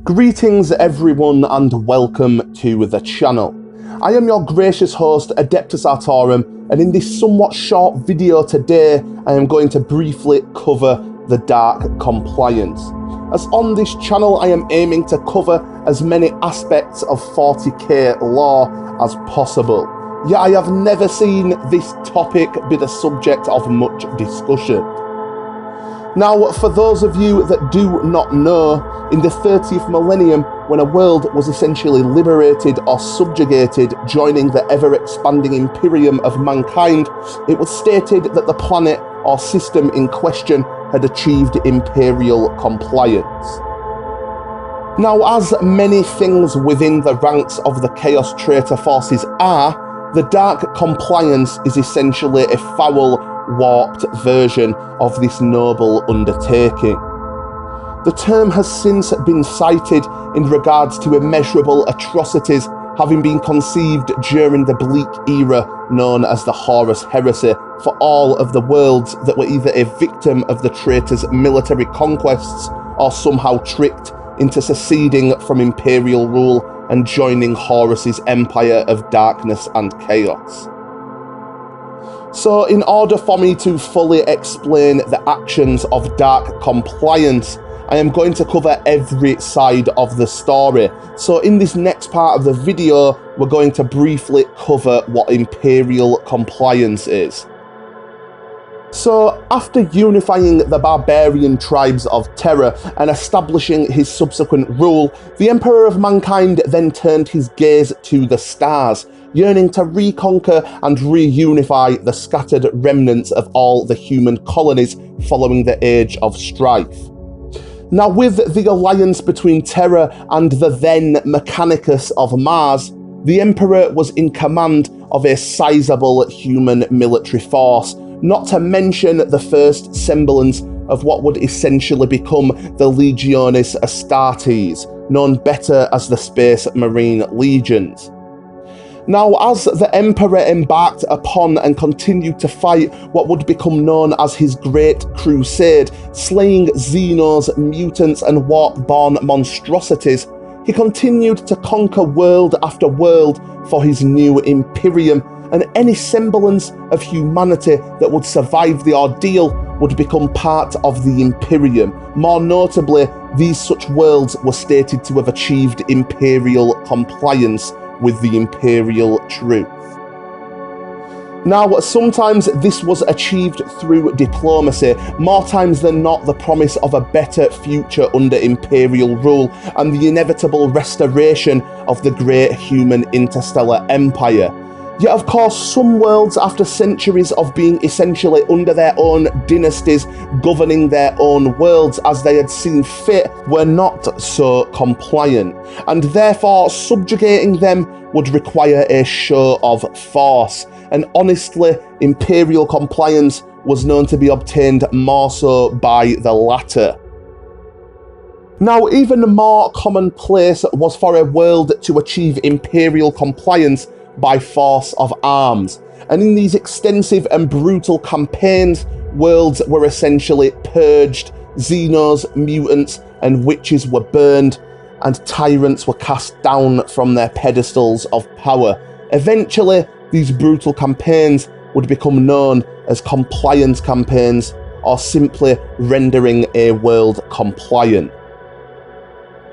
Greetings everyone and welcome to the channel. I am your gracious host Adeptus Artorum, and in this somewhat short video today I am going to briefly cover the Dark Compliance, as on this channel I am aiming to cover as many aspects of 40k lore as possible. Yet I have never seen this topic be the subject of much discussion. Now, for those of you that do not know, in the 30th millennium, when a world was essentially liberated or subjugated, joining the ever-expanding imperium of mankind, it was stated that the planet or system in question had achieved imperial compliance. Now, as many things within the ranks of the Chaos Traitor forces are, the Dark Compliance is essentially a foul, warped version of this noble undertaking. The term has since been cited in regards to immeasurable atrocities having been conceived during the bleak era known as the Horus Heresy for all of the worlds that were either a victim of the traitor's military conquests or somehow tricked into seceding from imperial rule and joining Horus's empire of darkness and chaos. So in order for me to fully explain the actions of Dark Compliance, I am going to cover every side of the story. So in this next part of the video, we're going to briefly cover what Imperial Compliance is. So, after unifying the barbarian tribes of Terra and establishing his subsequent rule, the Emperor of Mankind then turned his gaze to the stars, yearning to reconquer and reunify the scattered remnants of all the human colonies following the Age of Strife. Now, with the alliance between Terra and the then Mechanicus of Mars, the Emperor was in command of a sizable human military force, not to mention the first semblance of what would essentially become the Legiones Astartes, known better as the Space Marine Legions. Now, as the Emperor embarked upon and continued to fight what would become known as his Great Crusade, slaying Xenos, mutants and warp-born monstrosities, he continued to conquer world after world for his new Imperium, and any semblance of humanity that would survive the ordeal would become part of the Imperium. More notably, these such worlds were stated to have achieved imperial compliance with the imperial truth. Now, sometimes this was achieved through diplomacy, more times than not the promise of a better future under imperial rule and the inevitable restoration of the great human interstellar empire. Yet of course, some worlds, after centuries of being essentially under their own dynasties, governing their own worlds as they had seen fit, were not so compliant, and therefore subjugating them would require a show of force, and honestly, imperial compliance was known to be obtained more so by the latter. Now, even more commonplace was for a world to achieve imperial compliance by force of arms, and in these extensive and brutal campaigns, worlds were essentially purged, Xenos, mutants and witches were burned, and tyrants were cast down from their pedestals of power. Eventually, these brutal campaigns would become known as compliance campaigns, or simply rendering a world compliant.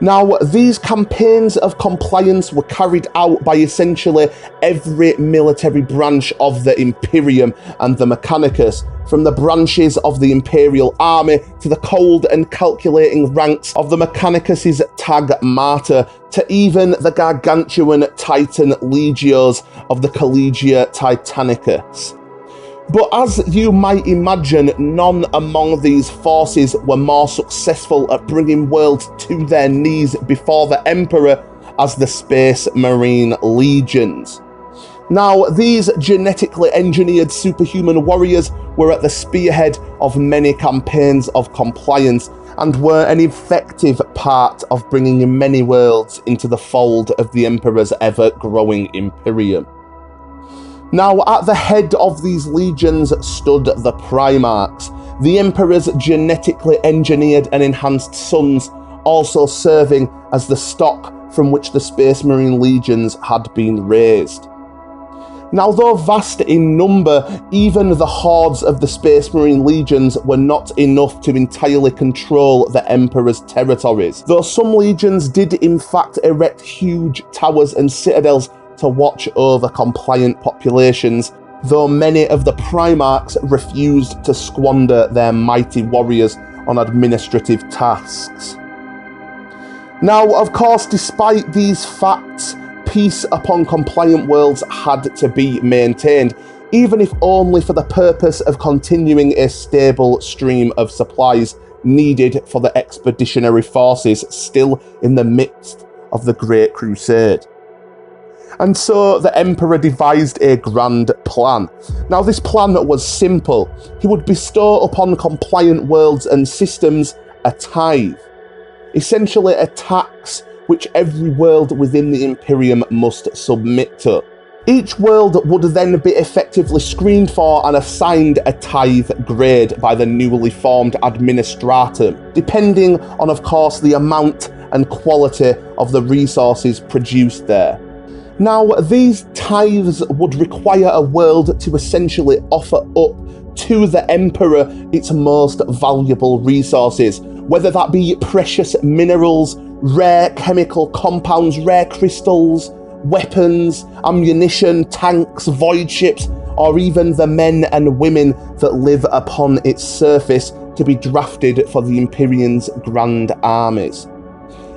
Now, these campaigns of compliance were carried out by essentially every military branch of the Imperium and the Mechanicus, from the branches of the Imperial Army to the cold and calculating ranks of the Mechanicus's Tag Martyr, to even the gargantuan Titan Legios of the Collegia Titanicus. But as you might imagine, none among these forces were more successful at bringing worlds to their knees before the Emperor as the Space Marine Legions. Now, these genetically engineered superhuman warriors were at the spearhead of many campaigns of compliance and were an effective part of bringing many worlds into the fold of the Emperor's ever-growing Imperium. Now, at the head of these legions stood the Trademarks, the Emperor's genetically engineered and enhanced sons, also serving as the stock from which the Space Marine legions had been raised. Now, though vast in number, even the hordes of the Space Marine legions were not enough to entirely control the Emperor's territories, though some legions did in fact erect huge towers and citadels to watch over compliant populations, though many of the Primarchs refused to squander their mighty warriors on administrative tasks. Now, of course, despite these facts, peace upon compliant worlds had to be maintained, even if only for the purpose of continuing a stable stream of supplies needed for the expeditionary forces still in the midst of the Great Crusade. And so the Emperor devised a grand plan. Now, this plan was simple. He would bestow upon compliant worlds and systems a tithe, essentially a tax which every world within the Imperium must submit to. Each world would then be effectively screened for and assigned a tithe grade by the newly formed Administratum, depending on, of course, the amount and quality of the resources produced there. Now, these tithes would require a world to essentially offer up to the Emperor its most valuable resources, whether that be precious minerals, rare chemical compounds, rare crystals, weapons, ammunition, tanks, void ships, or even the men and women that live upon its surface to be drafted for the Imperium's grand armies.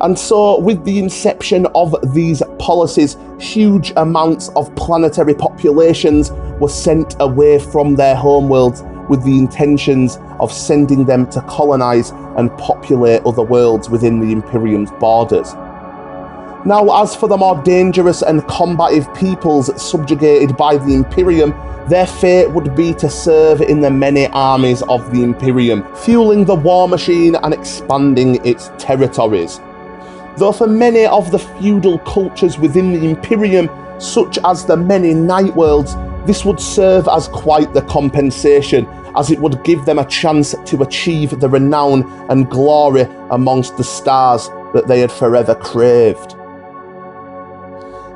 And so, with the inception of these policies, huge amounts of planetary populations were sent away from their homeworlds with the intentions of sending them to colonize and populate other worlds within the Imperium's borders. Now, as for the more dangerous and combative peoples subjugated by the Imperium, their fate would be to serve in the many armies of the Imperium, fueling the war machine and expanding its territories. Though for many of the feudal cultures within the Imperium, such as the many Night Worlds, this would serve as quite the compensation, as it would give them a chance to achieve the renown and glory amongst the stars that they had forever craved.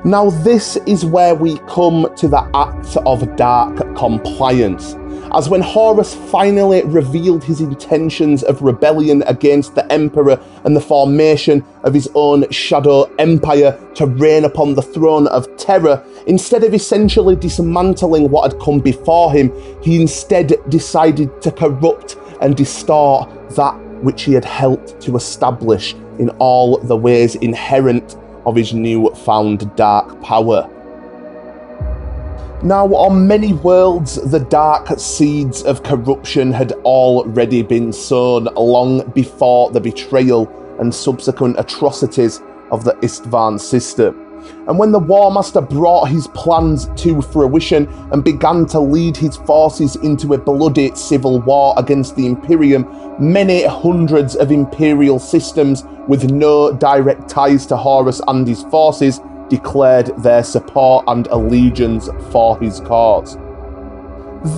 Now, this is where we come to the act of dark compliance, as when Horus finally revealed his intentions of rebellion against the Emperor and the formation of his own shadow empire to reign upon the throne of terror, instead of essentially dismantling what had come before him, he instead decided to corrupt and distort that which he had helped to establish in all the ways inherent of his new-found dark power. Now, on many worlds, the dark seeds of corruption had already been sown long before the betrayal and subsequent atrocities of the Istvan system. And when the War Master brought his plans to fruition and began to lead his forces into a bloody civil war against the Imperium, many hundreds of Imperial systems with no direct ties to Horus and his forces declared their support and allegiance for his cause.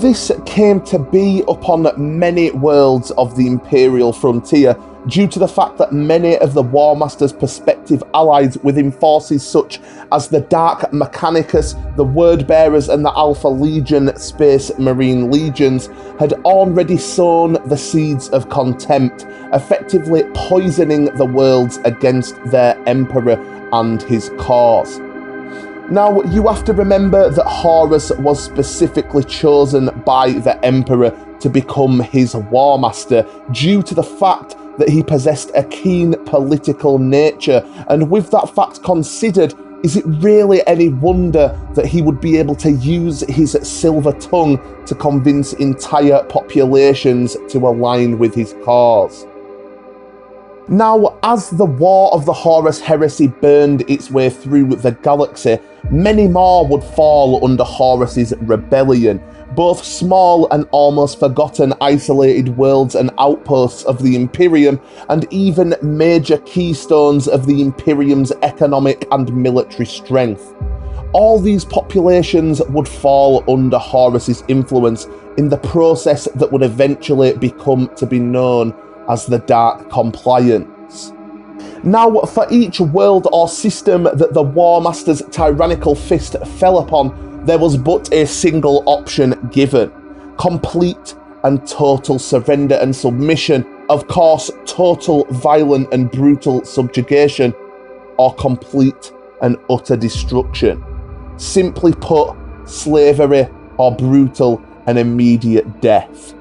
This came to be upon many worlds of the Imperial frontier due to the fact that many of the War Master's prospective allies within forces such as the Dark Mechanicus, the Word-Bearers and the Alpha Legion Space Marine Legions had already sown the seeds of contempt, effectively poisoning the worlds against their Emperor and his cause. Now, you have to remember that Horus was specifically chosen by the Emperor to become his War Master due to the fact that he possessed a keen political nature, and with that fact considered, is it really any wonder that he would be able to use his silver tongue to convince entire populations to align with his cause? Now, as the War of the Horus Heresy burned its way through the galaxy, many more would fall under Horus's rebellion, both small and almost forgotten isolated worlds and outposts of the Imperium, and even major keystones of the Imperium's economic and military strength. All these populations would fall under Horus's influence in the process that would eventually become to be known as the Dark Compliance. Now, for each world or system that the War Master's tyrannical fist fell upon, there was but a single option given: complete and total surrender and submission, of course total violent and brutal subjugation, or complete and utter destruction. Simply put, slavery or brutal and immediate death.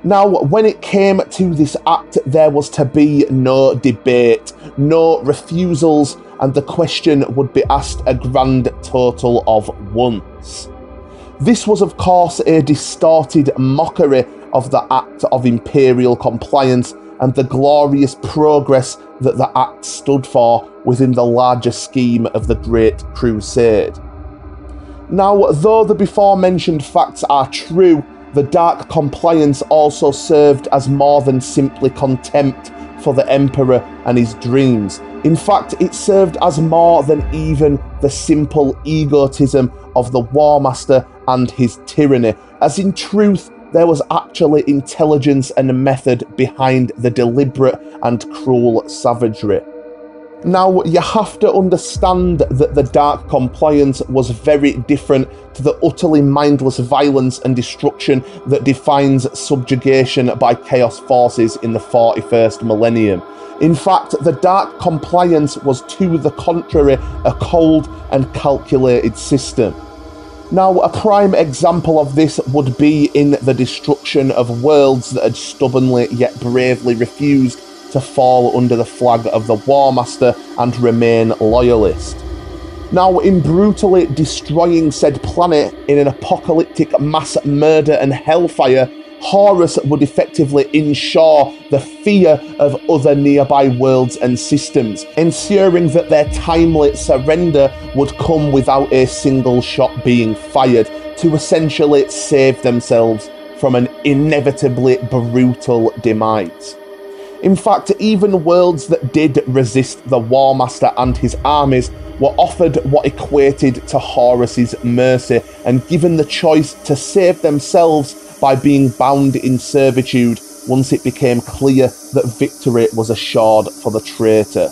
Now, when it came to this act, there was to be no debate, no refusals, and the question would be asked a grand total of once. This was, of course, a distorted mockery of the act of imperial compliance and the glorious progress that the act stood for within the larger scheme of the Great Crusade. Now, though the before-mentioned facts are true, the Dark Compliance also served as more than simply contempt for the Emperor and his dreams. In fact, it served as more than even the simple egotism of the War Master and his tyranny, as in truth there was actually intelligence and method behind the deliberate and cruel savagery. Now, you have to understand that the Dark Compliance was very different to the utterly mindless violence and destruction that defines subjugation by chaos forces in the 41st millennium. In fact, the Dark Compliance was, to the contrary, a cold and calculated system. Now, a prime example of this would be in the destruction of worlds that had stubbornly yet bravely refused to fall under the flag of the War Master and remain loyalist. Now, in brutally destroying said planet in an apocalyptic mass murder and hellfire, Horus would effectively ensure the fear of other nearby worlds and systems, ensuring that their timely surrender would come without a single shot being fired, to essentially save themselves from an inevitably brutal demise. In fact, even worlds that did resist the War Master and his armies were offered what equated to Horus's mercy and given the choice to save themselves by being bound in servitude once it became clear that victory was assured for the traitor.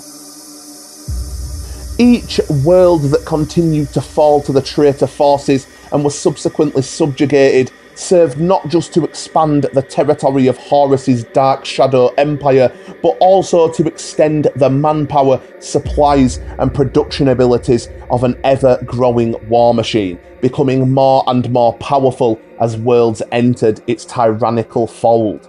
Each world that continued to fall to the traitor forces and was subsequently subjugated served not just to expand the territory of Horus's Dark Shadow Empire, but also to extend the manpower, supplies and production abilities of an ever-growing war machine, becoming more and more powerful as worlds entered its tyrannical fold.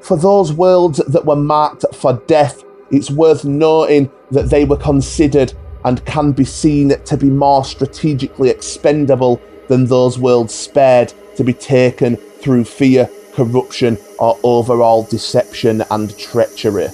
For those worlds that were marked for death, it's worth noting that they were considered and can be seen to be more strategically expendable than those worlds spared to be taken through fear, corruption, or overall deception and treachery.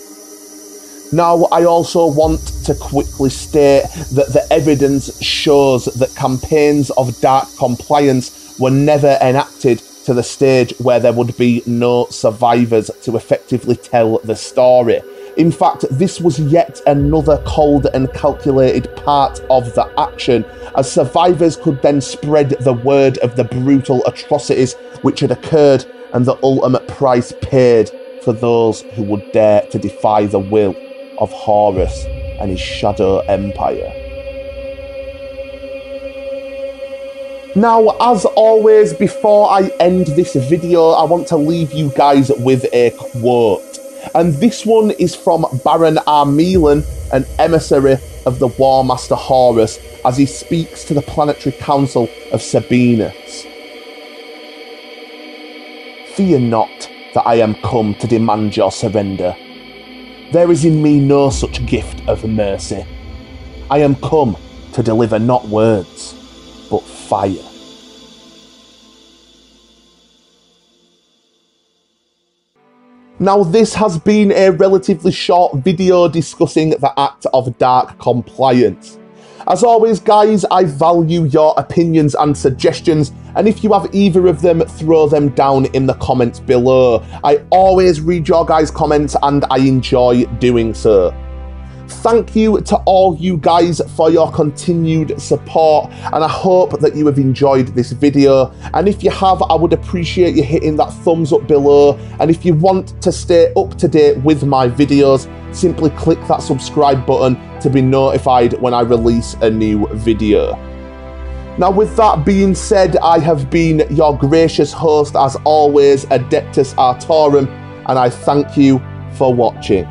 Now, I also want to quickly state that the evidence shows that campaigns of Dark Compliance were never enacted to the stage where there would be no survivors to effectively tell the story. In fact, this was yet another cold and calculated part of the action, as survivors could then spread the word of the brutal atrocities which had occurred and the ultimate price paid for those who would dare to defy the will of Horus and his Shadow Empire. Now, as always, before I end this video, I want to leave you guys with a quote. And this one is from Baron Armelan, an emissary of the War Master Horus, as he speaks to the Planetary Council of Sabinus. "Fear not that I am come to demand your surrender. There is in me no such gift of mercy. I am come to deliver not words, but fire." Now, this has been a relatively short video discussing the act of Dark Compliance. As always, guys, I value your opinions and suggestions, and if you have either of them, throw them down in the comments below. I always read your guys' comments and I enjoy doing so. Thank you to all you guys for your continued support, and I hope that you have enjoyed this video. And if you have, I would appreciate you hitting that thumbs up below. And if you want to stay up to date with my videos, simply click that subscribe button to be notified when I release a new video. Now, with that being said, I have been your gracious host as always, Adeptus Artorum, and I thank you for watching.